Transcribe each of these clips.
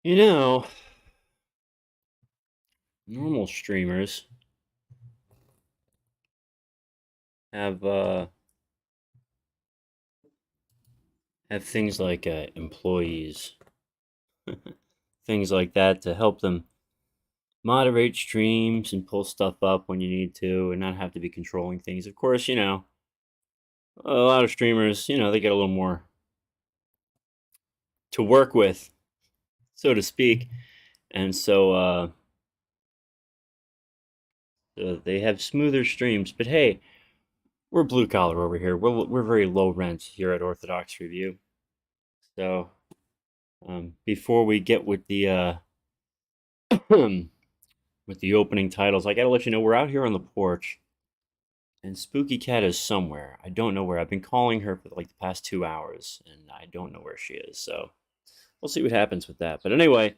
You know, normal streamers have have things like employees, things like that to help them moderate streams and pull stuff up when you need to, and not have to be controlling things. Of course, a lot of streamers, they get a little more to work with, so to speak, and so they have smoother streams. But hey, we're blue collar over here. We're very low rent here at Orthodox Review. So before we get with the with the opening titles, I gotta let you know we're out here on the porch, and Spooky Cat is somewhere. I don't know where. I've been calling her for like the past 2 hours, and I don't know where she is. So we'll see what happens with that. But anyway,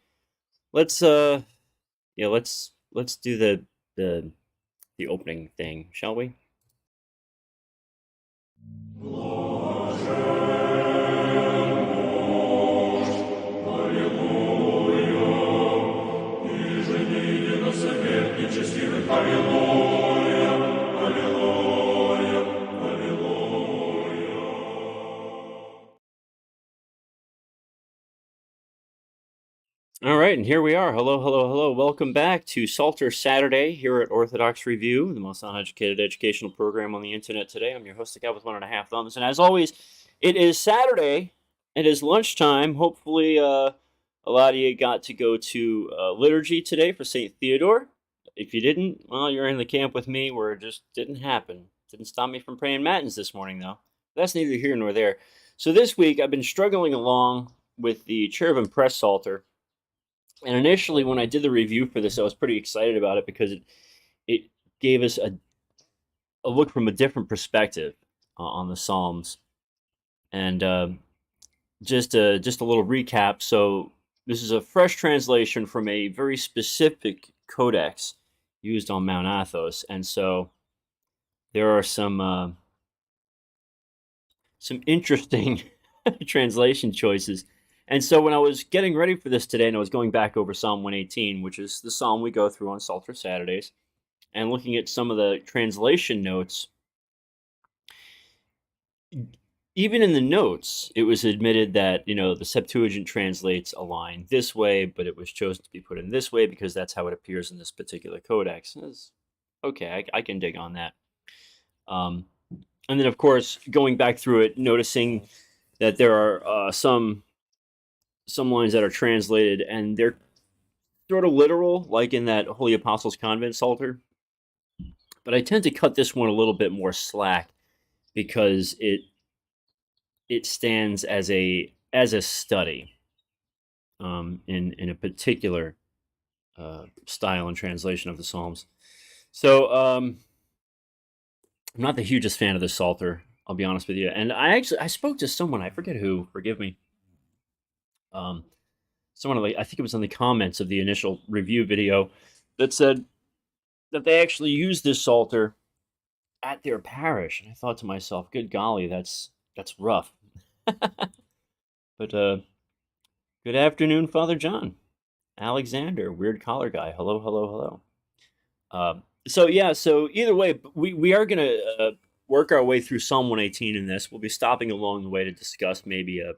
let's yeah, let's do the the opening thing, shall we? All right, and here we are. Hello, hello, hello. Welcome back to Psalter Saturday here at Orthodox Review, the most uneducated educational program on the internet today. I'm your host, the guy with 1.5 thumbs, and as always, it is Saturday. It is lunchtime. Hopefully, a lot of you got to go to liturgy today for St. Theodore. If you didn't, well, you're in the camp with me where it just didn't happen. Didn't stop me from praying matins this morning, though. That's neither here nor there. So this week, I've been struggling along with the Cherubim Press Psalter. And initially, when I did the review for this, I was pretty excited about it because it gave us a look from a different perspective on the Psalms. And just a little recap. So this is a fresh translation from a very specific codex used on Mount Athos, and so there are some interesting translation choices. And so when I was getting ready for this today, and I was going back over Psalm 118, which is the psalm we go through on Psalter Saturdays, and looking at some of the translation notes, even in the notes, it was admitted that the Septuagint translates a line this way, but it was chosen to be put in this way because that's how it appears in this particular codex. Okay, I can dig on that. And then, of course, going back through it, noticing that there are some lines that are translated and they're sort of literal, like in that Holy Apostles Convent Psalter. But I tend to cut this one a little bit more slack because it stands as a study in a particular style and translation of the Psalms. So I'm not the hugest fan of this Psalter, I'll be honest with you. And I spoke to someone, I forget who, forgive me. Someone, I think it was in the comments of the initial review video, that said that they actually used this Psalter at their parish, and I thought to myself, "Good golly, that's rough." But good afternoon, Father John, Alexander, weird collar guy. Hello, hello, hello. So either way, we are gonna work our way through Psalm 118 in this. We'll be stopping along the way to discuss maybe a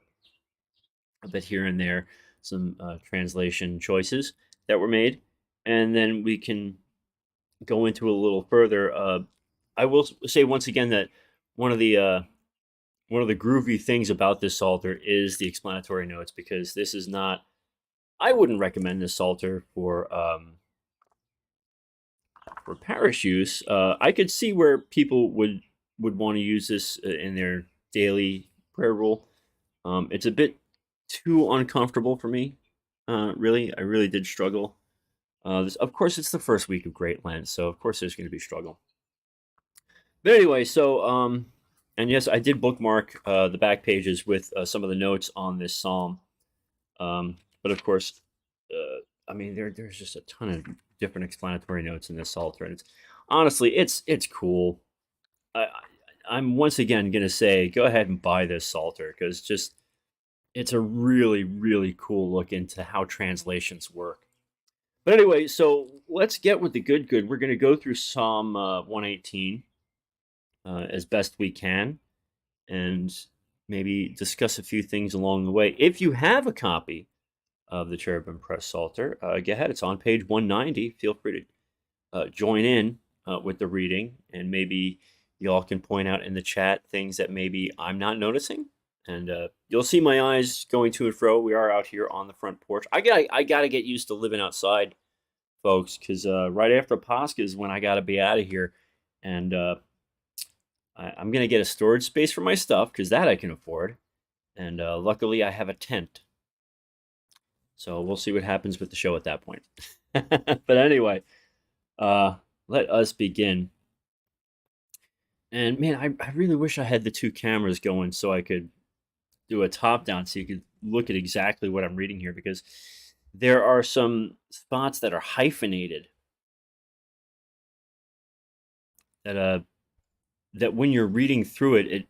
bit here and there, some translation choices that were made, and then we can go into it a little further. I will say once again that one of the groovy things about this Psalter is the explanatory notes, because this is not. I wouldn't recommend this Psalter for parish use. I could see where people would want to use this in their daily prayer rule. It's a bit too uncomfortable for me. Really, I really did struggle. Of course, it's the first week of Great Lent, so of course there's going to be struggle. But anyway, so and yes, I did bookmark the back pages with some of the notes on this psalm. But of course, I mean, there's just a ton of different explanatory notes in this Psalter, and honestly, it's cool. I'm once again going to say, go ahead and buy this Psalter, because just it's a really, really cool look into how translations work. But anyway, so let's get with the good. We're going to go through Psalm 118 as best we can and maybe discuss a few things along the way. If you have a copy of the Cherubim Press Psalter, go ahead. It's on page 190. Feel free to join in with the reading, and maybe y'all can point out in the chat things that maybe I'm not noticing. And you'll see my eyes going to and fro. We are out here on the front porch. I gotta get used to living outside, folks, because right after Pascha is when I gotta be out of here, and I'm gonna get a storage space for my stuff because that I can afford, and luckily I have a tent. So we'll see what happens with the show at that point. But anyway, let us begin. And man, I really wish I had the two cameras going so I could do a top down so you could look at exactly what I'm reading here, because there are some spots that are hyphenated that when you're reading through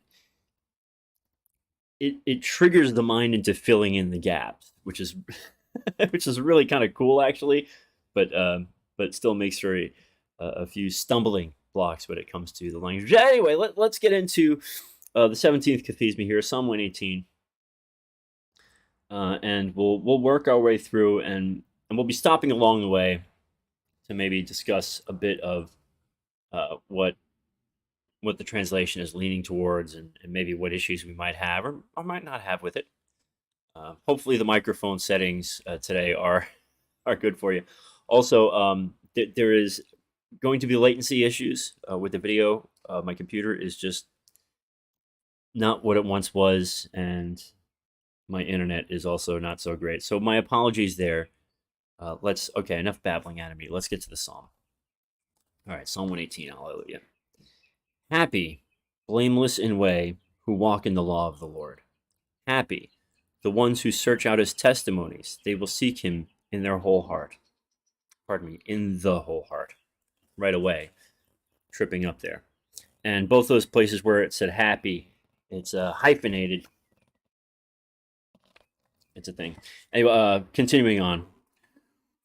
it triggers the mind into filling in the gaps, which is which is really kind of cool actually, but still makes for a few stumbling blocks when it comes to the language. Anyway, let's get into the 17th Kathisma here, Psalm 118, and we'll work our way through, and we'll be stopping along the way to maybe discuss a bit of what the translation is leaning towards, and maybe what issues we might have or might not have with it. Hopefully, the microphone settings today are good for you. Also, there is going to be latency issues with the video. My computer is just not what it once was, and my internet is also not so great. So my apologies there. Okay, enough babbling out of me. Let's get to the psalm. All right, Psalm 118, hallelujah. Happy, blameless in way, who walk in the law of the Lord. Happy, the ones who search out his testimonies. They will seek him in their whole heart. Pardon me, in the whole heart. Right away, tripping up there. And both those places where it said happy, it's hyphenated. It's a thing. Anyway, continuing on.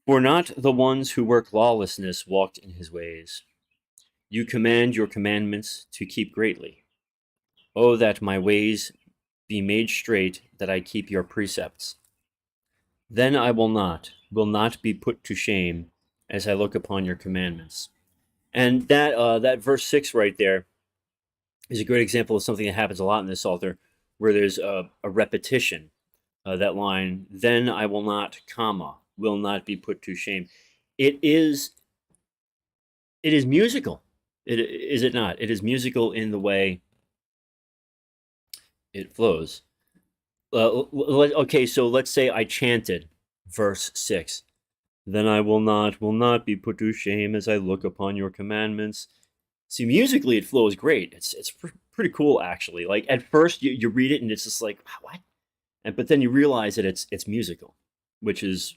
For not the ones who work lawlessness walked in his ways. You command your commandments to keep greatly. Oh, that my ways be made straight, that I keep your precepts. Then I will not be put to shame as I look upon your commandments. And that verse 6 right there is a great example of something that happens a lot in this Psalter, where there's a repetition. That line, then I will not, will not be put to shame. It is musical. Is it not? It is musical in the way it flows. Okay, so let's say I chanted verse 6. Then I will not be put to shame as I look upon your commandments. See, musically it flows great. It's pretty cool actually. Like at first you read it and it's just like, what? But then you realize that it's musical, which is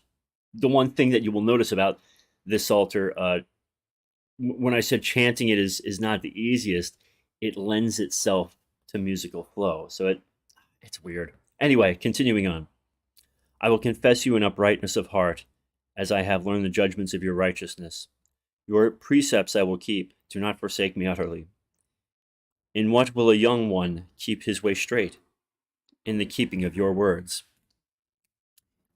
the one thing that you will notice about this Psalter. When I said chanting it is not the easiest, it lends itself to musical flow. So it's weird. Anyway, continuing on. I will confess you in uprightness of heart, as I have learned the judgments of your righteousness. Your precepts I will keep. Do not forsake me utterly. In what will a young one keep his way straight? In the keeping of your words.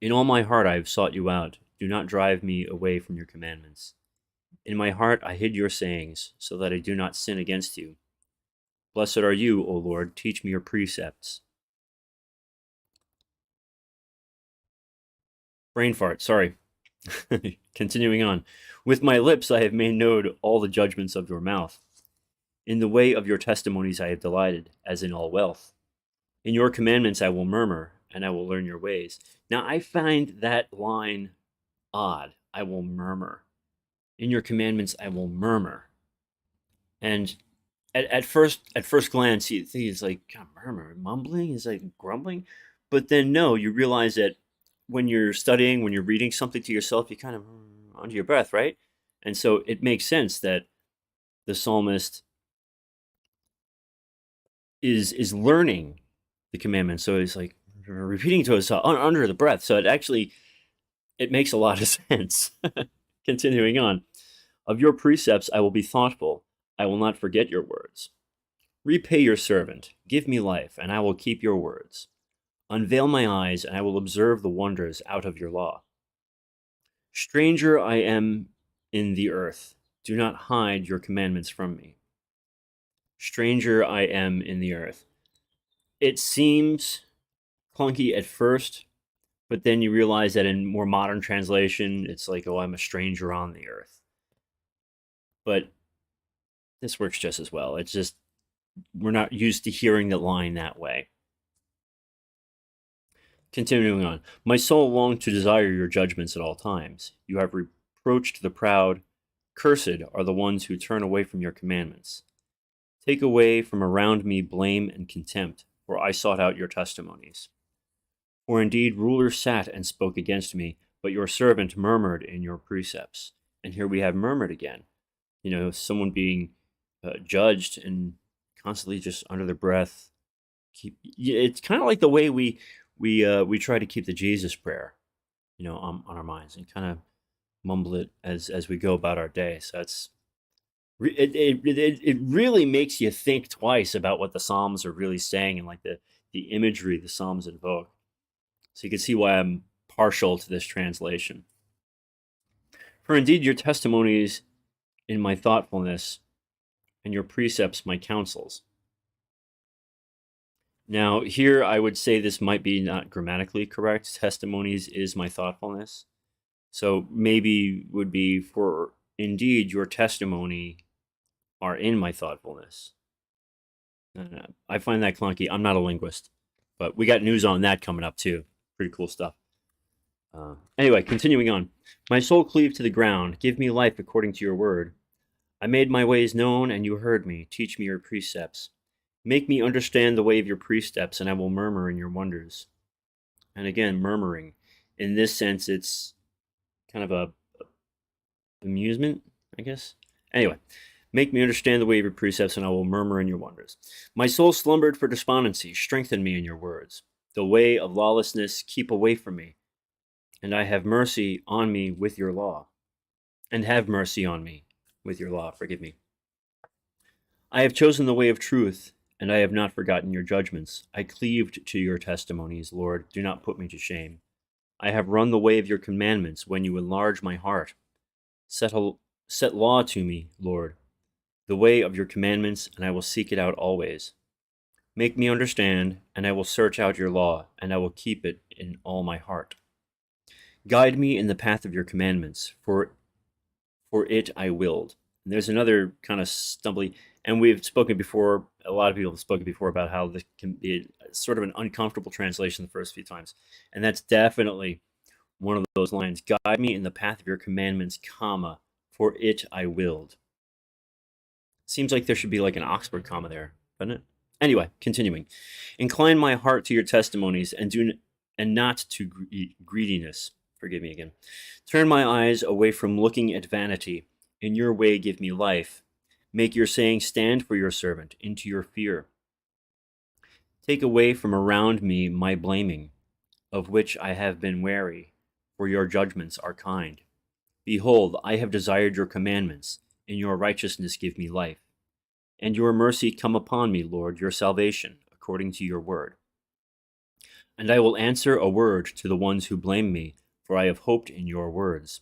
In all my heart I have sought you out. Do not drive me away from your commandments. In my heart I hid your sayings, so that I do not sin against you. Blessed are you, O Lord. Teach me your precepts. Brain fart, sorry. Continuing on. With my lips I have made known all the judgments of your mouth. In the way of your testimonies I have delighted, as in all wealth. In your commandments I will murmur, and I will learn your ways. Now I find that line odd. I will murmur. In your commandments I will murmur. And at first glance, you think it's like, God, murmur, mumbling, is like grumbling. But then no, you realize that when you're studying, when you're reading something to yourself, you kind of under your breath, right? And so it makes sense that the psalmist is learning the commandments. So he's like, repeating to us under the breath. So it makes a lot of sense. Continuing on. Of your precepts I will be thoughtful. I will not forget your words. Repay your servant. Give me life, and I will keep your words. Unveil my eyes, and I will observe the wonders out of your law. Stranger I am in the earth. Do not hide your commandments from me. Stranger I am in the earth. It seems clunky at first, but then you realize that in more modern translation, it's like, oh, I'm a stranger on the earth. But this works just as well. It's just, we're not used to hearing the line that way. Continuing on. My soul longed to desire your judgments at all times. You have reproached the proud. Cursed are the ones who turn away from your commandments. Take away from around me blame and contempt, for I sought out your testimonies. For indeed rulers sat and spoke against me, but your servant murmured in your precepts. And here we have murmured again. You know, someone being judged and constantly just under their breath. It's kind of like the way we try to keep the Jesus prayer, you know, on our minds, and kind of mumble it as we go about our day. So it really makes you think twice about what the Psalms are really saying, and like the imagery the Psalms invoke. So you can see why I'm partial to this translation. For indeed your testimonies in my thoughtfulness, and your precepts my counsels. Now, here I would say this might be not grammatically correct. Testimonies is my thoughtfulness. So maybe would be, for indeed your testimony are in my thoughtfulness. I find that clunky. I'm not a linguist, but we got news on that coming up too. Pretty cool stuff. Anyway, continuing on. My soul cleaved to the ground. Give me life according to your word. I made my ways known, and you heard me. Teach me your precepts. Make me understand the way of your precepts, and I will murmur in your wonders. And again, murmuring. In this sense, it's kind of a amusement, I guess. Anyway, make me understand the way of your precepts, and I will murmur in your wonders. My soul slumbered for despondency. Strengthen me in your words. The way of lawlessness keep away from me. And I have mercy on me with your law. And have mercy on me with your law. Forgive me. I have chosen the way of truth, and I have not forgotten your judgments. I cleaved to your testimonies, Lord. Do not put me to shame. I have run the way of your commandments when you enlarge my heart. Set law to me, Lord, the way of your commandments, and I will seek it out always. Make me understand, and I will search out your law, and I will keep it in all my heart. Guide me in the path of your commandments, for it I willed. And there's another kind of stumbly, and we've spoken before, a lot of people have spoken before about how this can be sort of an uncomfortable translation the first few times. And that's definitely one of those lines. Guide me in the path of your commandments, comma, for it I willed. Seems like there should be like an Oxford comma there, doesn't it? Anyway, continuing. Incline my heart to your testimonies, and not to greediness. Forgive me again. Turn my eyes away from looking at vanity. In your way give me life. Make your saying stand for your servant into your fear. Take away from around me my blaming, of which I have been wary, for your judgments are kind. Behold, I have desired your commandments. In your righteousness give me life. And your mercy come upon me, Lord, your salvation, according to your word. And I will answer a word to the ones who blame me, for I have hoped in your words.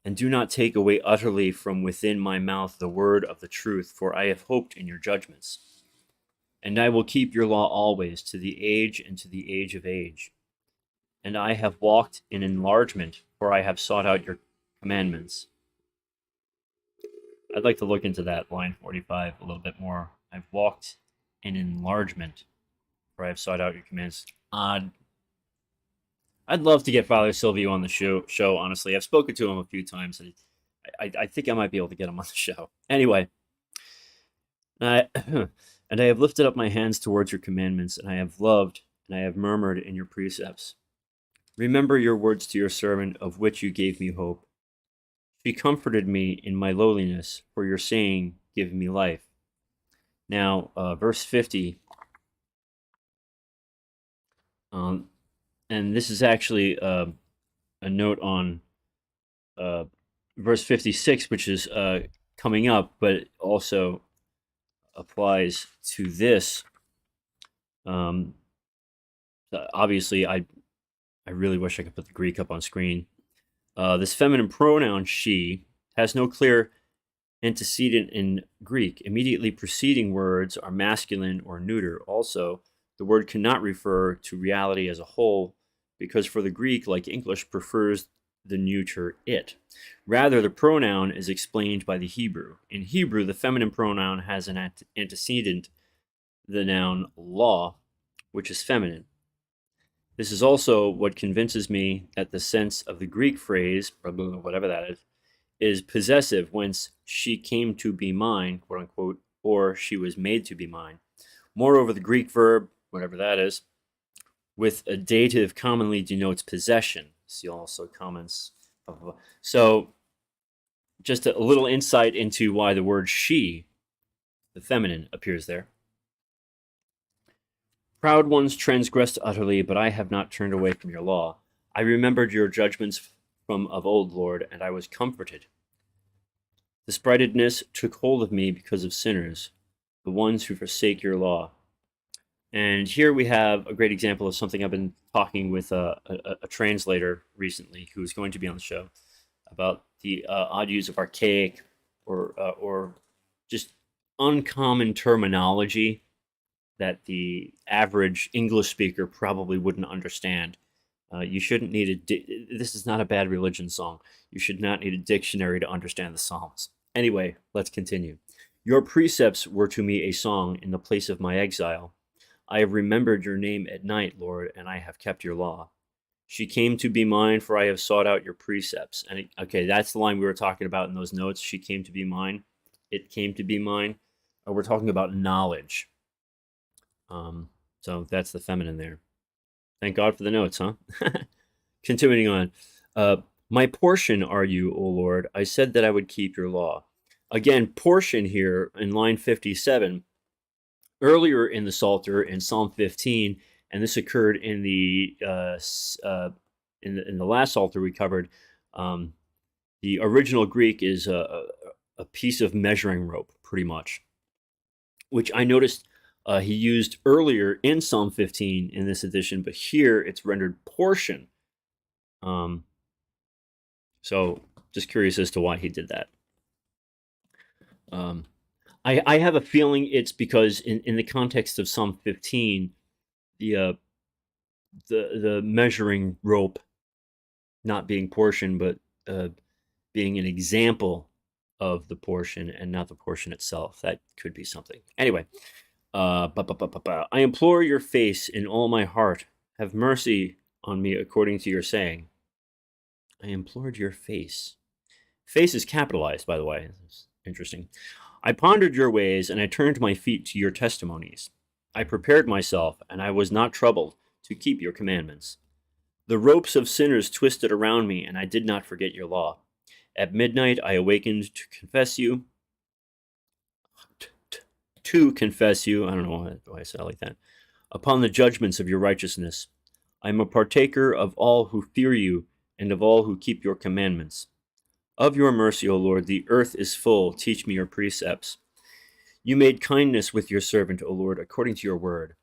And do not take away utterly from within my mouth the word of the truth, for I have hoped in your judgments. And I will keep your law always, to the age and to the age of age. And I have walked in enlargement, for I have sought out your commandments. I'd like to look into that, line 45, a little bit more. I've walked in enlargement, for I have sought out your commands. I'd love to get Father Silvio on the show, honestly. I've spoken to him a few times, and I think I might be able to get him on the show. Anyway, and I have lifted up my hands towards your commandments, and I have loved, and I have murmured in your precepts. Remember your words to your servant, of which you gave me hope. She comforted me in my lowliness, for your saying, give me life. Now, verse 50. And this is actually a note on verse 56, which is coming up, but it also applies to this. Obviously, I really wish I could put the Greek up on screen. This feminine pronoun she has no clear antecedent in Greek. Immediately preceding words are masculine or neuter. Also, the word cannot refer to reality as a whole because for the Greek, like English, prefers the neuter it. Rather, the pronoun is explained by the Hebrew. In Hebrew, the feminine pronoun has an antecedent, the noun law, which is feminine. This is also what convinces me that the sense of the Greek phrase, whatever that is possessive, whence she came to be mine, quote unquote, or she was made to be mine. Moreover, the Greek verb, whatever that is, with a dative commonly denotes possession. See also comments. So, just a little insight into why the word she, the feminine, appears there. Proud ones transgressed utterly, but I have not turned away from your law. I remembered your judgments from of old, Lord, and I was comforted. Despritedness took hold of me because of sinners, the ones who forsake your law. And here we have a great example of something I've been talking with a translator recently who is going to be on the show about the odd use of archaic or just uncommon terminology that the average English speaker probably wouldn't understand. You shouldn't need this is not a bad religion song. You should not need a dictionary to understand the Psalms. Anyway, let's continue. Your precepts were to me a song in the place of my exile. I have remembered your name at night, Lord, and I have kept your law. She came to be mine, for I have sought out your precepts. And okay, that's the line we were talking about in those notes. She came to be mine. It came to be mine. We're talking about knowledge. So that's the feminine there. Thank God for the notes, huh? Continuing on. My portion are you, O Lord. I said that I would keep your law. Again, portion here in line 57. Earlier in the Psalter, in Psalm 15, and this occurred in the in the last Psalter we covered. The original Greek is a piece of measuring rope, pretty much, which I noticed he used earlier in Psalm 15 in this edition, but here it's rendered portion. So just curious as to why he did that. I have a feeling it's because in the context of Psalm 15, the measuring rope not being portion, but being an example of the portion and not the portion itself. That could be something. Anyway, I implore your face in all my heart. Have mercy on me according to your saying. I implored your face. Face is capitalized, by the way. It's interesting. I pondered your ways, and I turned my feet to your testimonies. I prepared myself, and I was not troubled to keep your commandments. The ropes of sinners twisted around me, and I did not forget your law. At midnight I awakened to confess you. To confess you, I don't know why I said it like that, upon the judgments of your righteousness. I am a partaker of all who fear you, and of all who keep your commandments. Of your mercy, O Lord, the earth is full. Teach me your precepts. You made kindness with your servant, O Lord, according to your word.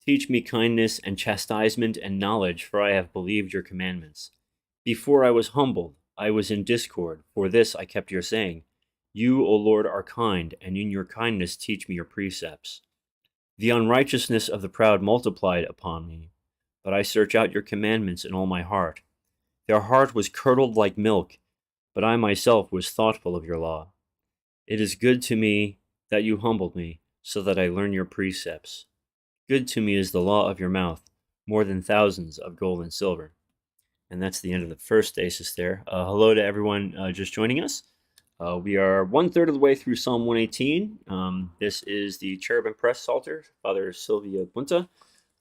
Teach me kindness and chastisement and knowledge, for I have believed your commandments. Before I was humbled, I was in discord. For this I kept your saying. You, O Lord, are kind, and in your kindness teach me your precepts. The unrighteousness of the proud multiplied upon me, but I search out your commandments in all my heart. Their heart was curdled like milk, but I myself was thoughtful of your law. It is good to me that you humbled me, so that I learn your precepts. Good to me is the law of your mouth, more than thousands of gold and silver. And that's the end of the first stasis there. Hello to everyone just joining us. We are 1/3 of the way through Psalm 118. This is the Cherubim Press Psalter, Father Sylvia Bunta.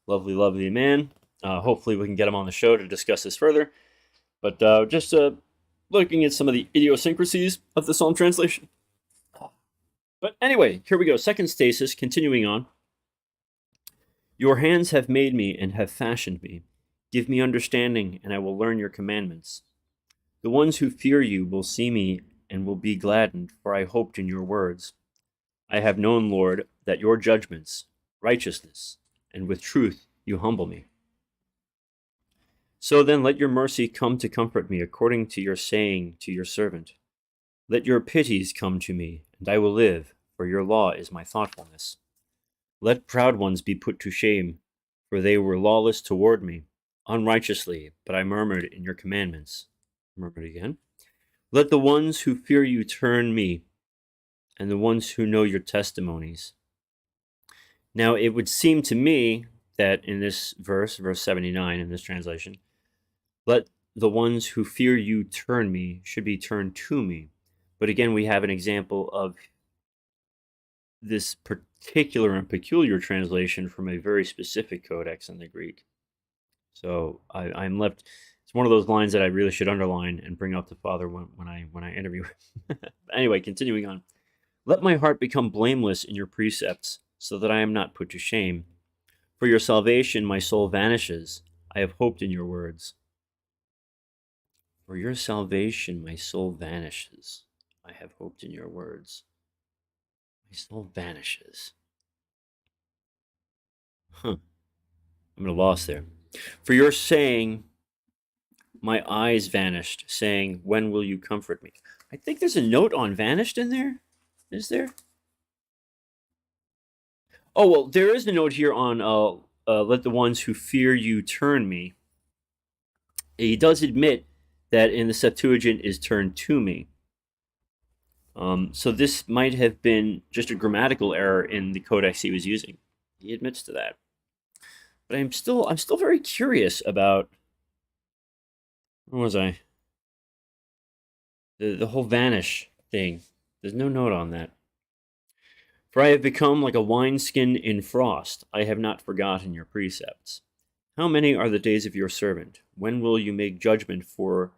Lovely, lovely man. Hopefully we can get him on the show to discuss this further. But just looking at some of the idiosyncrasies of the Psalm translation. But anyway, here we go. Second stasis, continuing on. Your hands have made me and have fashioned me. Give me understanding, and I will learn your commandments. The ones who fear you will see me and will be gladdened, for I hoped in your words. I have known, Lord, that your judgments, righteousness, and with truth you humble me. So then let your mercy come to comfort me, according to your saying to your servant. Let your pities come to me, and I will live, for your law is my thoughtfulness. Let proud ones be put to shame, for they were lawless toward me, unrighteously, but I murmured in your commandments. Murmured again. Let the ones who fear you turn me, and the ones who know your testimonies. Now, it would seem to me that in this verse 79 in this translation, let the ones who fear you turn me should be turned to me. But again, we have an example of this particular and peculiar translation from a very specific codex in the Greek. So I'm left. It's one of those lines that I really should underline and bring up to Father when I interview. Anyway, continuing on. Let my heart become blameless in your precepts, so that I am not put to shame. For your salvation, my soul vanishes. I have hoped in your words. For your salvation, my soul vanishes. I have hoped in your words. My soul vanishes. I'm at a loss there. For your saying, my eyes vanished, saying, when will you comfort me? I think there's a note on vanished in there. Is there? Oh, well, there is a note here on let the ones who fear you turn me. He does admit that in the Septuagint is turned to me. So this might have been just a grammatical error in the codex he was using. He admits to that. But I'm still very curious about, where was I? The whole vanish thing. There's no note on that. For I have become like a wineskin in frost. I have not forgotten your precepts. How many are the days of your servant? When will you make judgment for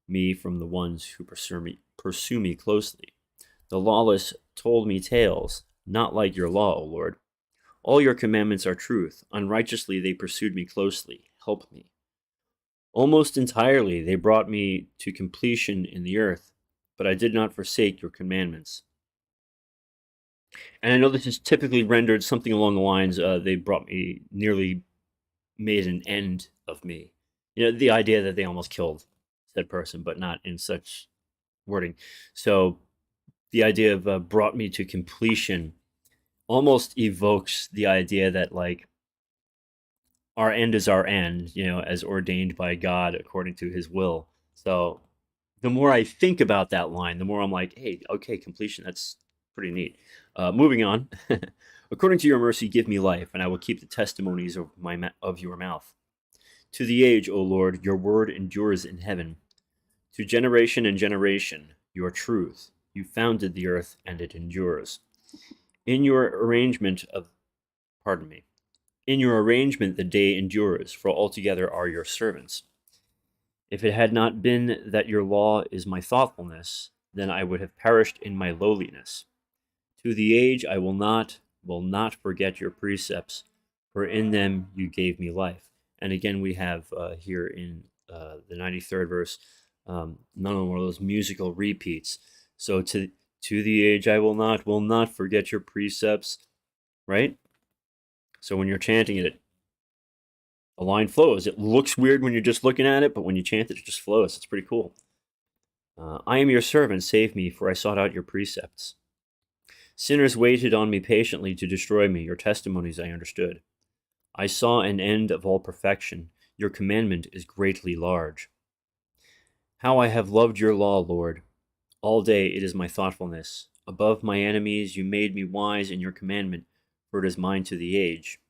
me from the ones who pursue me closely? The lawless told me tales, not like your law, O Lord. All your commandments are truth. Unrighteously they pursued me closely. Help me. Almost entirely they brought me to completion in the earth, but I did not forsake your commandments. And I know this is typically rendered something along the lines, they brought me, nearly made an end of me. You know, the idea that they almost killed said person, but not in such wording. So the idea of brought me to completion almost evokes the idea that, like, our end is our end, you know, as ordained by God according to his will. So the more I think about that line, the more I'm like, hey, okay, completion, that's pretty neat. Moving on. According to your mercy, give me life, and I will keep the testimonies of your mouth. To the age, O Lord, your word endures in heaven. To generation and generation, your truth. You founded the earth, and it endures. In your arrangement, the day endures, for altogether are your servants. If it had not been that your law is my thoughtfulness, then I would have perished in my lowliness. To the age I will not forget your precepts, for in them you gave me life. And again, we have here in the 93rd verse, none of those musical repeats. So to the age I will not forget your precepts, right? So when you're chanting it, a line flows. It looks weird when you're just looking at it, but when you chant it, it just flows. It's pretty cool. I am your servant, save me, for I sought out your precepts. Sinners waited on me patiently to destroy me. Your testimonies I understood. I saw an end of all perfection. Your commandment is greatly large. How I have loved your law, Lord. All day it is my thoughtfulness. Above my enemies you made me wise in your commandment, for it is mine to the age.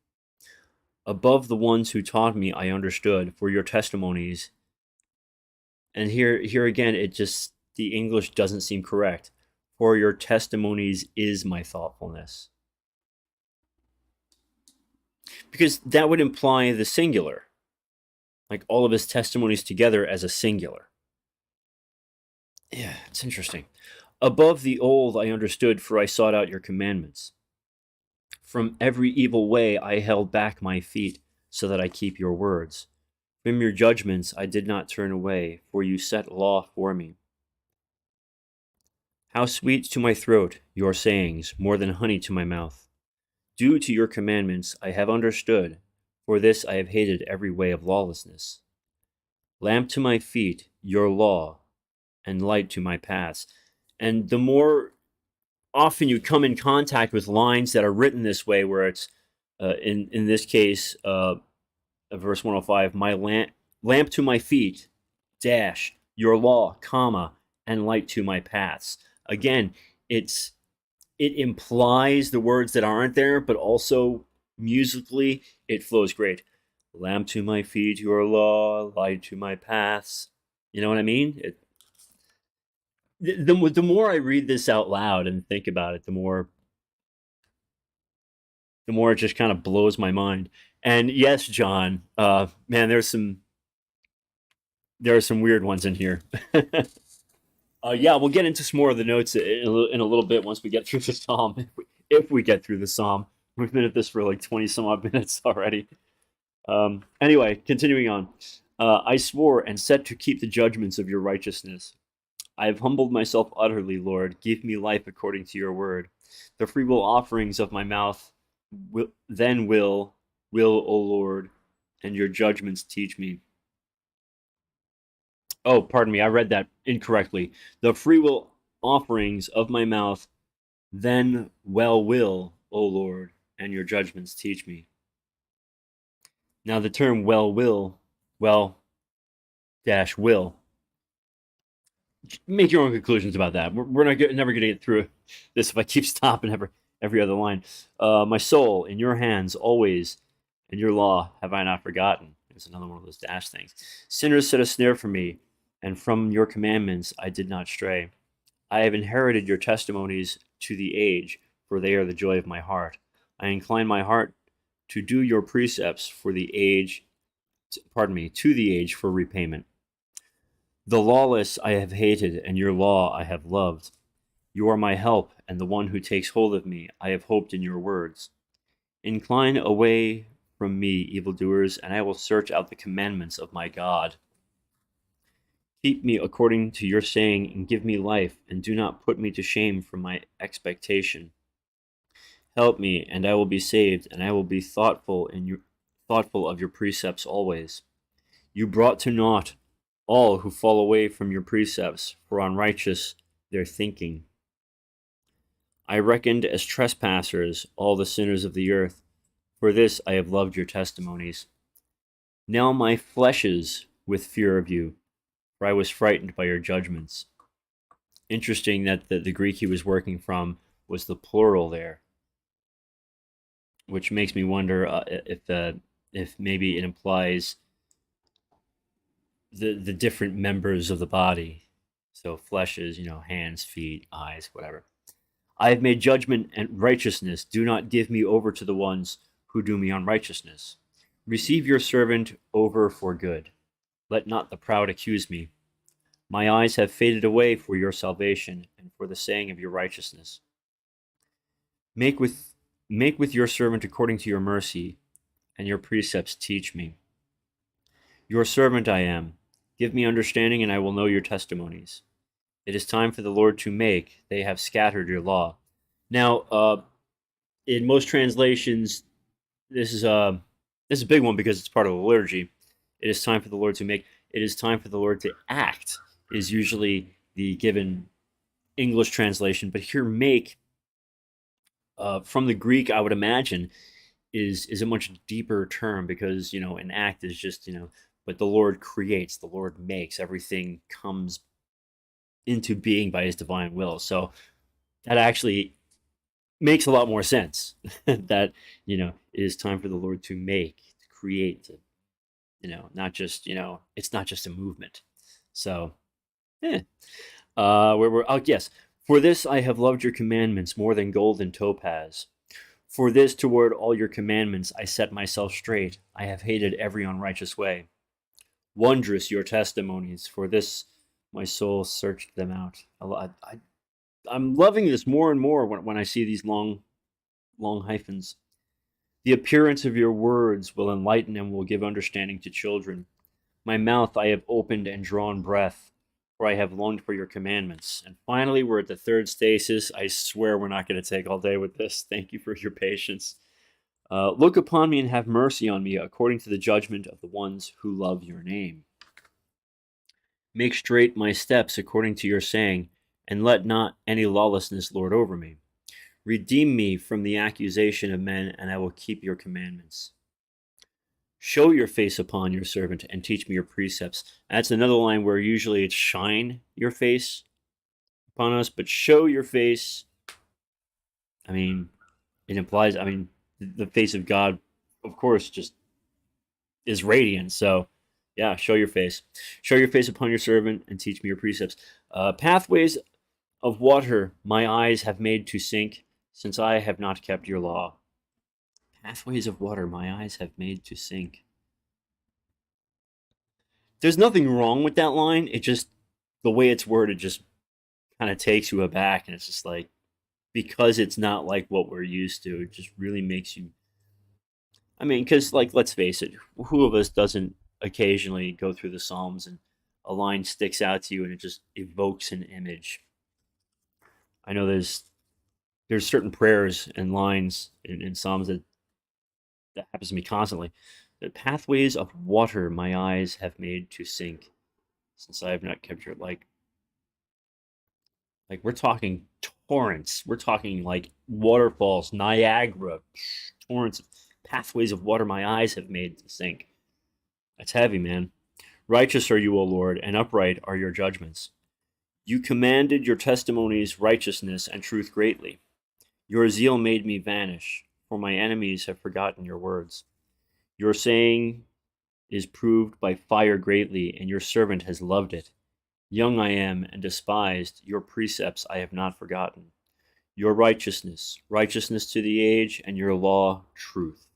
Above the ones who taught me I understood, for your testimonies. And here again, the English doesn't seem correct. For your testimonies is my thoughtfulness. Because that would imply the singular. Like all of his testimonies together as a singular. Yeah, it's interesting. Above the old I understood, for I sought out your commandments. From every evil way I held back my feet, so that I keep your words. From your judgments I did not turn away, for you set law for me. How sweet to my throat your sayings, more than honey to my mouth. Due to your commandments I have understood, for this I have hated every way of lawlessness. Lamp to my feet, your law, and light to my paths. And the more often you come in contact with lines that are written this way, where it's, in this case, verse 105, my lamp to my feet, dash, your law, comma, and light to my paths. Again, it implies the words that aren't there, but also musically it flows great. Lamp to my feet, your law, light to my paths. You know what I mean? The more I read this out loud and think about it, the more it just kind of blows my mind. And yes, John, man, there are some weird ones in here. Yeah, we'll get into some more of the notes in a little bit once we get through the psalm. If we get through the psalm, we've been at this for like 20 some odd minutes already. Anyway, continuing on. I swore and set to keep the judgments of your righteousness. I have humbled myself utterly, Lord. Give me life according to your word. The freewill offerings of my mouth will, O Lord, and your judgments teach me. Oh, pardon me, I read that incorrectly. The freewill offerings of my mouth, then will, O Lord, and your judgments teach me. Now the term will, dash will. Make your own conclusions about that. We're never going to get through this if I keep stopping every other line. My soul in your hands always, and your law have I not forgotten. There's another one of those dash things. Sinners set a snare for me, and from your commandments I did not stray. I have inherited your testimonies to the age, for they are the joy of my heart. I incline my heart to do your precepts for the age, to the age for repayment. The lawless I have hated, and your law I have loved. You are my help, and the one who takes hold of me. I have hoped in your words. Incline away from me, evildoers, and I will search out the commandments of my God. Keep me according to your saying, and give me life, and do not put me to shame from my expectation. Help me, and I will be saved, and I will be thoughtful of your precepts always. You brought to naught all who fall away from your precepts, for unrighteous their thinking. I reckoned as trespassers all the sinners of the earth. For this I have loved your testimonies. Now my flesh is with fear of you, for I was frightened by your judgments. Interesting that the Greek he was working from was the plural there, which makes me wonder if maybe it implies the different members of the body. So flesh is, hands, feet, eyes, whatever. I have made judgment and righteousness. Do not give me over to the ones who do me unrighteousness. Receive your servant over for good. Let not the proud accuse me. My eyes have faded away for your salvation and for the saying of your righteousness. Make with your servant according to your mercy, and your precepts teach me. Your servant I am. Give me understanding, and I will know your testimonies. It is time for the Lord to make. They have scattered your law. Now, in most translations, this is a big one because it's part of the liturgy. It is time for the Lord to make. It is time for the Lord to act is usually the given English translation. But here, make, from the Greek, I would imagine, is a much deeper term because, an act is just, but the Lord creates, the Lord makes, everything comes into being by his divine will. So that actually makes a lot more sense that, it is time for the Lord to make, to create, to, not just, it's not just a movement. So, yes. For this I have loved your commandments more than gold and topaz. For this, toward all your commandments, I set myself straight. I have hated every unrighteous way. Wondrous your testimonies. For this, my soul searched them out. I'm loving this more and more when I see these long hyphens. The appearance of your words will enlighten and will give understanding to children. My mouth I have opened and drawn breath, for I have longed for your commandments. And finally, we're at the third stasis. I swear we're not going to take all day with this. Thank you for your patience. Look upon me and have mercy on me, according to the judgment of the ones who love your name. Make straight my steps according to your saying, and let not any lawlessness lord over me. Redeem me from the accusation of men, and I will keep your commandments. Show your face upon your servant, and teach me your precepts. That's another line where usually it's shine your face upon us, but show your face. I mean, it implies, the face of God, of course, just is radiant. So, yeah, show your face. Show your face upon your servant, and teach me your precepts. Pathways of water my eyes have made to sink, since I have not kept your law. Pathways of water my eyes have made to sink. There's nothing wrong with that line. It just, the way it's worded just kind of takes you aback. And it's just like, because it's not like what we're used to, it just really makes you. Because, let's face it, who of us doesn't occasionally go through the Psalms and a line sticks out to you and it just evokes an image? I know there's certain prayers and lines in Psalms that happens to me constantly. The pathways of water my eyes have made to sink, since I have not kept your like we're talking torrents. We're talking like waterfalls, Niagara, torrents, pathways of water my eyes have made to sink. That's heavy, man. Righteous are you, O Lord, and upright are your judgments. You commanded your testimonies, righteousness, and truth greatly. Your zeal made me vanish, for my enemies have forgotten your words. Your saying is proved by fire greatly, and your servant has loved it. Young I am and despised, your precepts I have not forgotten. Your righteousness, righteousness to the age, and your law, truth.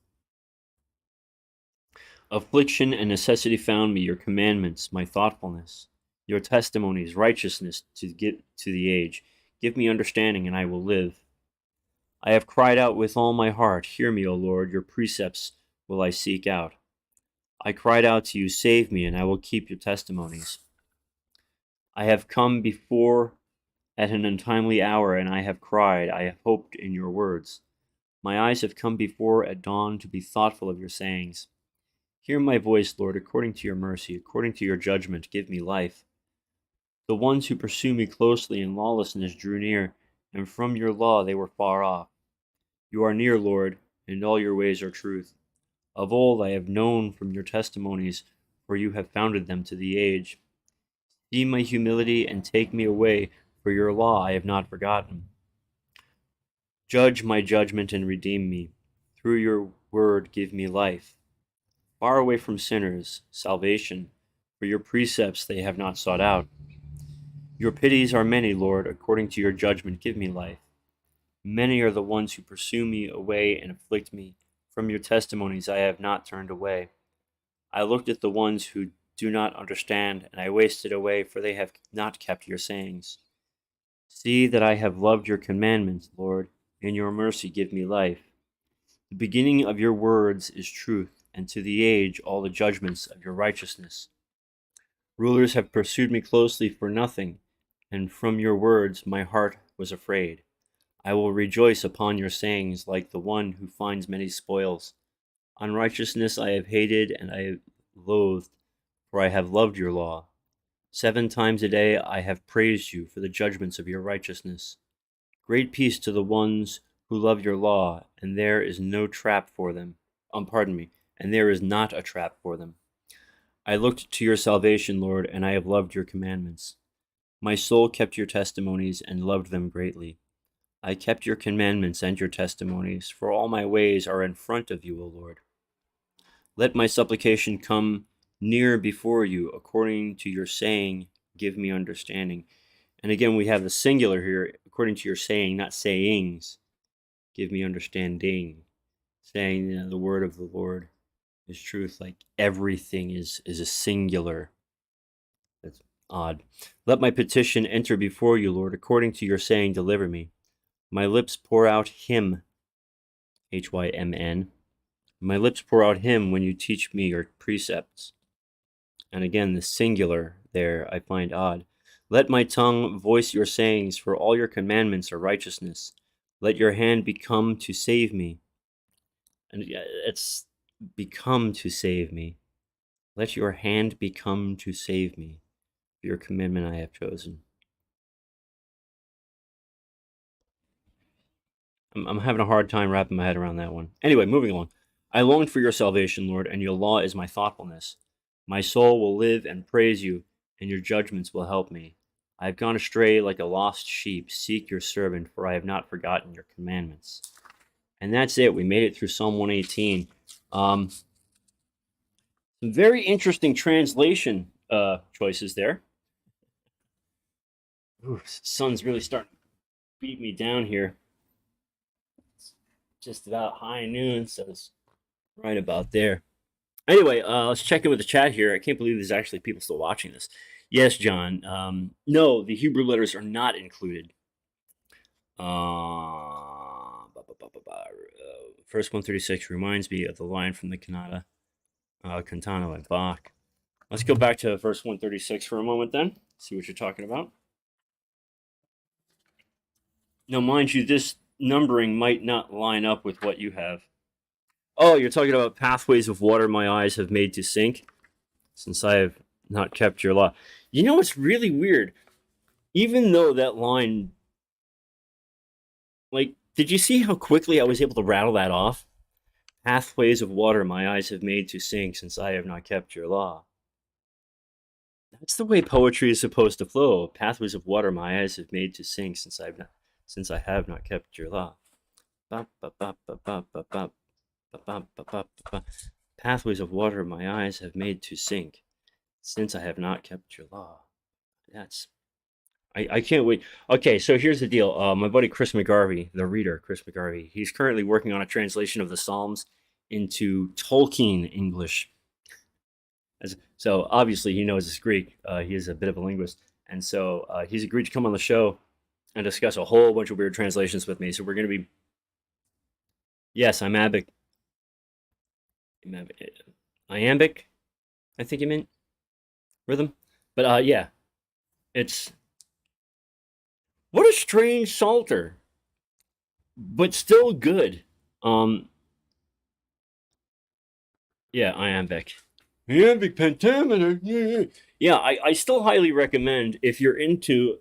Affliction and necessity found me, your commandments, my thoughtfulness. Your testimonies, righteousness to get to the age. Give me understanding, and I will live. I have cried out with all my heart. Hear me, O Lord, your precepts will I seek out. I cried out to you, save me, and I will keep your testimonies. I have come before at an untimely hour, and I have cried. I have hoped in your words. My eyes have come before at dawn to be thoughtful of your sayings. Hear my voice, Lord, according to your mercy, according to your judgment, give me life. The ones who pursue me closely in lawlessness drew near, and from your law they were far off. You are near, Lord, and all your ways are truth. Of old I have known from your testimonies, for you have founded them to the age. See my humility and take me away, for your law I have not forgotten. Judge my judgment and redeem me. Through your word give me life. Far away from sinners, salvation, for your precepts they have not sought out. Your pities are many, Lord, according to your judgment give me life. Many are the ones who pursue me away and afflict me. From your testimonies I have not turned away. I looked at the ones who do not understand, and I wasted away, for they have not kept your sayings. See that I have loved your commandments, Lord. In your mercy give me life. The beginning of your words is truth, and to the age all the judgments of your righteousness. Rulers have pursued me closely for nothing, and from your words my heart was afraid. I will rejoice upon your sayings like the one who finds many spoils. Unrighteousness I have hated and I have loathed, for I have loved your law. 7 times a day I have praised you for the judgments of your righteousness. Great peace to the ones who love your law, and there is no trap for them. And there is not a trap for them. I looked to your salvation, Lord, and I have loved your commandments. My soul kept your testimonies and loved them greatly. I kept your commandments and your testimonies, for all my ways are in front of you, O Lord. Let my supplication come near before you, according to your saying, give me understanding. And again, we have the singular here, according to your saying, not sayings. Give me understanding. Saying the word of the Lord is truth, like everything is a singular. That's odd. Let my petition enter before you, Lord, according to your saying, deliver me. My lips pour out hymn, Hymn, My lips pour out hymn when you teach me your precepts. And again, the singular there I find odd. Let my tongue voice your sayings, for all your commandments are righteousness. Let your hand become to save me. And it's become to save me. Let your hand become to save me. For your commandment I have chosen. I'm having a hard time wrapping my head around that one. Anyway, moving along. I long for your salvation, Lord, and your law is my thoughtfulness. My soul will live and praise you, and your judgments will help me. I have gone astray like a lost sheep. Seek your servant, for I have not forgotten your commandments. And that's it. We made it through Psalm 118. Some very interesting translation choices there. Ooh, sun's really starting to beat me down here. It's just about high noon, so it's right about there. Anyway, let's check in with the chat here. I can't believe there's actually people still watching this. Yes, John. No, the Hebrew letters are not included. Verse 136 reminds me of the line from the Cantata by Bach. Let's go back to verse 136 for a moment then. See what you're talking about. Now, mind you, this numbering might not line up with what you have. Oh, you're talking about pathways of water my eyes have made to sink, since I have not kept your law. You know, it's really weird. Even though that line, like, did you see how quickly I was able to rattle that off? Pathways of water my eyes have made to sink, since I have not kept your law. That's the way poetry is supposed to flow. Pathways of water my eyes have made to sink, since I have not kept your law. Pathways of water my eyes have made to sink, since I have not kept your law. I can't wait. Okay, so here's the deal. My buddy Chris McGarvey, the reader, Chris McGarvey, he's currently working on a translation of the Psalms into Tolkien English. So obviously he knows his Greek. He is a bit of a linguist. And so he's agreed to come on the show and discuss a whole bunch of weird translations with me. So we're going to be... Yes, iambic, I think you meant rhythm. But yeah, it's... What a strange Psalter, but still good. Yeah, iambic. Iambic pentameter. Yeah, I still highly recommend if you're into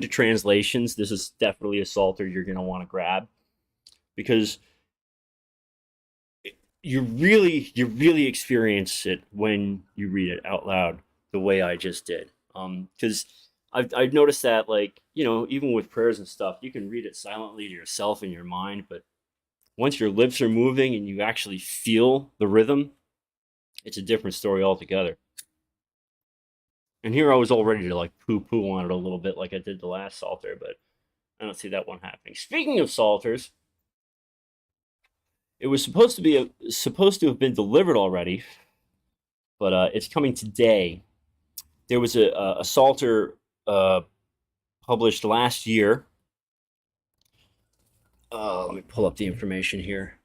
translations, this is definitely a Psalter you're gonna want to grab, because you really experience it when you read it out loud the way I just did. Because I've noticed that, like, you know, even with prayers and stuff, you can read it silently to yourself in your mind, but once your lips are moving and you actually feel the rhythm, it's a different story altogether. And here I was all ready to like poo-poo on it a little bit like I did the last Psalter, but I don't see that one happening. Speaking of Psalters, it was supposed to have been delivered already, but it's coming today. There was a Psalter published last year. Let me pull up the information here.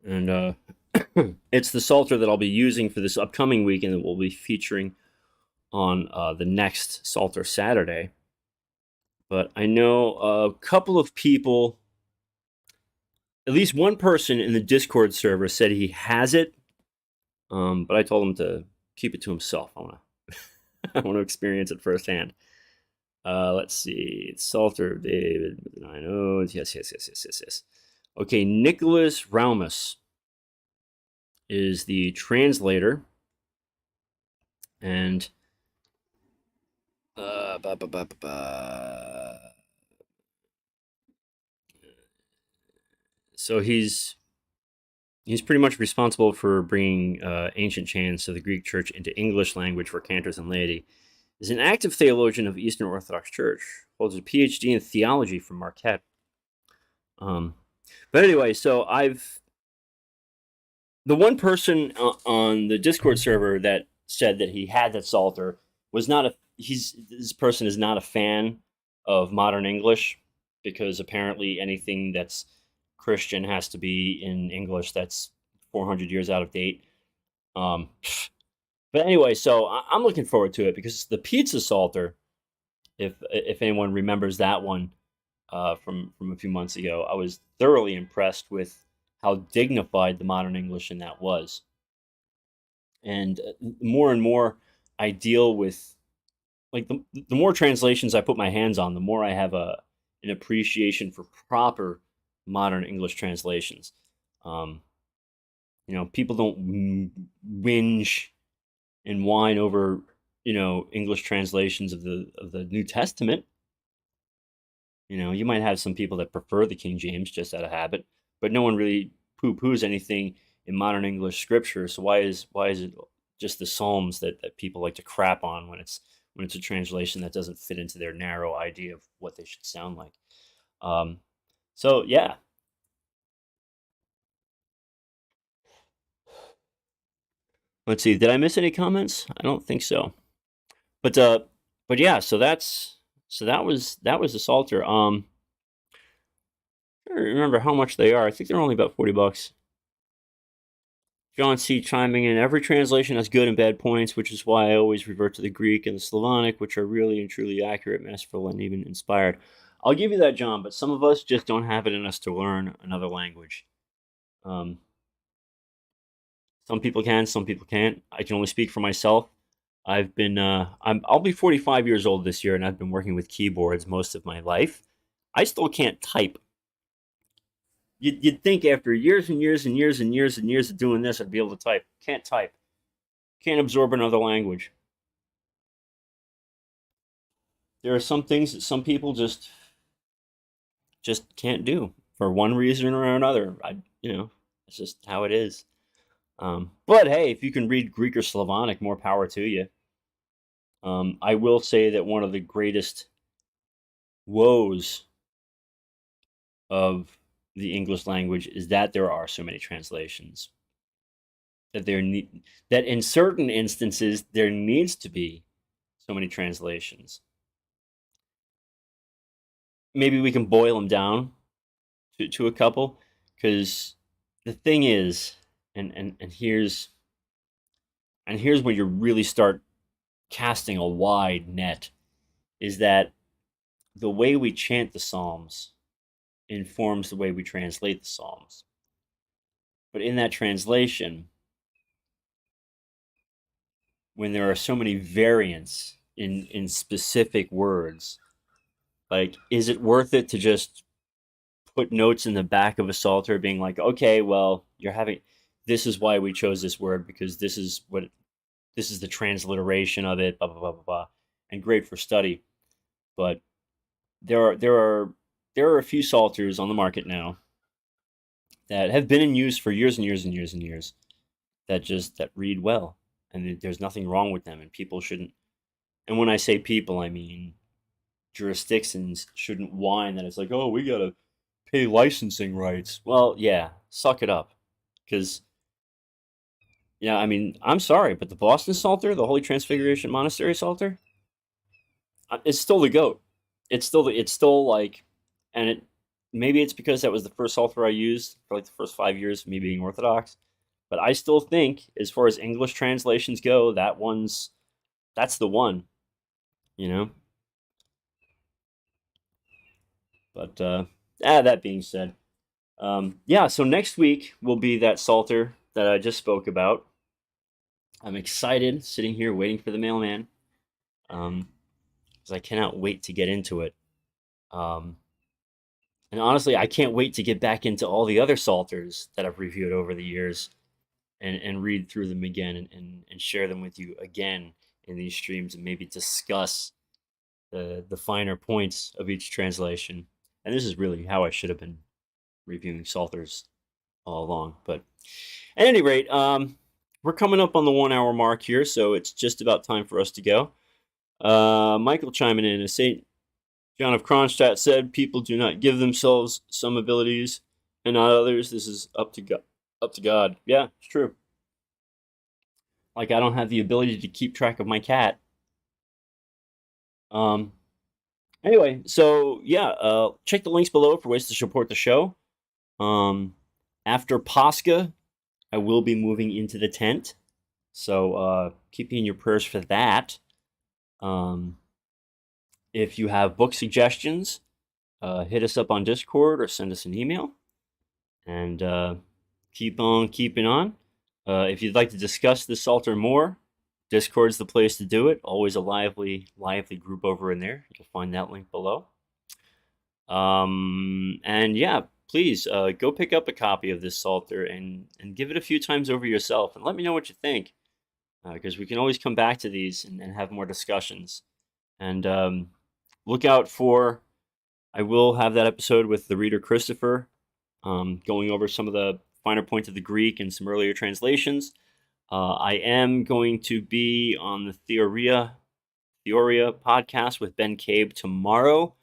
And it's the Psalter that I'll be using for this upcoming weekend that we'll be featuring on the next Psalter Saturday. But I know a couple of people, at least one person in the Discord server said he has it, but I told him to keep it to himself. I want to experience it firsthand. Let's see. It's Psalter David with 9 O's. Yes. Okay, Nicholas Raumus is the translator. And so he's pretty much responsible for bringing ancient chants of the Greek church into English language for cantors and laity. He's an active theologian of Eastern Orthodox Church. Holds a PhD in theology from Marquette. But anyway, so the one person on the Discord server that said that he had that Psalter was not this person is not a fan of modern English. because apparently anything that's Christian has to be in English that's 400 years out of date. Um, but anyway, so I'm looking forward to it because the pizza Psalter, if anyone remembers that one from a few months ago, I was thoroughly impressed with how dignified the modern English in that was. And more and more I deal with, like, the more translations I put my hands on, the more I have an appreciation for proper modern English translations. Um, people don't whinge and whine over English translations of the New Testament. You might have some people that prefer the King James just out of habit, but no one really poo-poos anything in modern English scripture. So why is it just the Psalms that people like to crap on when it's a translation that doesn't fit into their narrow idea of what they should sound like? Um, so yeah, let's see. Did I miss any comments? I don't think so. But yeah. So that was the Psalter. I don't remember how much they are. I think they're only about $40. John C. chiming in, every translation has good and bad points, which is why I always revert to the Greek and the Slavonic, which are really and truly accurate, masterful, and even inspired. I'll give you that, John, but some of us just don't have it in us to learn another language. Um, some people can, some people can't. I can only speak for myself. I'll be 45 years old this year, and I've been working with keyboards most of my life. I still can't type. You'd think after years and years and years and years and years of doing this, I'd be able to type. Can't type. Can't absorb another language. There are some things that some people just can't do for one reason or another. It's just how it is. But hey, if you can read Greek or Slavonic, more power to you. I will say that one of the greatest woes of the English language is that there are so many translations. That in certain instances there needs to be so many translations. Maybe we can boil them down to a couple, because the thing is, and here's where you really start casting a wide net, is that the way we chant the Psalms informs the way we translate the Psalms. But in that translation, when there are so many variants in specific words, like, is it worth it to just put notes in the back of a Psalter being like, okay, well, this is why we chose this word, because this is the transliteration of it, blah blah blah blah blah, and great for study. But there are a few Psalters on the market now that have been in use for years and years and years and years, that read well, and there's nothing wrong with them, and people shouldn't. And when I say people, I mean jurisdictions shouldn't whine that it's like, oh, we gotta pay licensing rights. Well, yeah, suck it up, because yeah, I mean, I'm sorry, but the Boston Psalter, the Holy Transfiguration Monastery Psalter, it's still the goat. It's still like, and maybe it's because that was the first Psalter I used for like the first 5 years of me being Orthodox, but I still think, as far as English translations go, that's the one, you know. But that being said, yeah. So next week will be that Psalter that I just spoke about. I'm excited, sitting here waiting for the mailman, because I cannot wait to get into it. Um, and honestly, I can't wait to get back into all the other Psalters that I've reviewed over the years, and read through them again, and share them with you again in these streams, and maybe discuss the finer points of each translation. And this is really how I should have been reviewing Psalters all along. But at any rate, we're coming up on the 1 hour mark here, so it's just about time for us to go. Michael chiming in, St. John of Kronstadt said, people do not give themselves some abilities and not others. This is up to God. Up to God. Yeah, it's true. Like, I don't have the ability to keep track of my cat. Um, Anyway, so yeah, check the links below for ways to support the show. After Pascha, I will be moving into the tent, so keep me in your prayers for that. Um, if you have book suggestions, hit us up on Discord or send us an email, and keep on keeping on. If you'd like to discuss this Psalter more, Discord's the place to do it. Always a lively group over in there. You'll find that link below. And yeah, please go pick up a copy of this Psalter and give it a few times over yourself, and let me know what you think, because we can always come back to these and have more discussions. And look out for, I will have that episode with the reader Christopher, going over some of the finer points of the Greek and some earlier translations. I am going to be on the Theoria podcast with Ben Cabe tomorrow.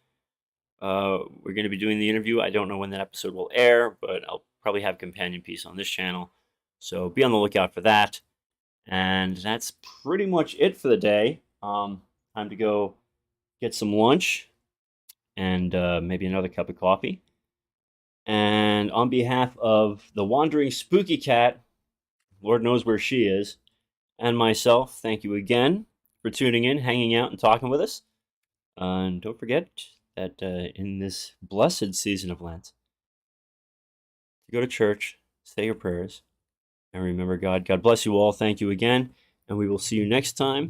We're going to be doing the interview. I don't know when that episode will air, but I'll probably have a companion piece on this channel. So be on the lookout for that. And that's pretty much it for the day. Time to go get some lunch and maybe another cup of coffee. And on behalf of the wandering spooky cat, Lord knows where she is, and myself, thank you again for tuning in, hanging out, and talking with us. And don't forget that in this blessed season of Lent, to go to church, say your prayers, and remember God. God bless you all. Thank you again, and we will see you next time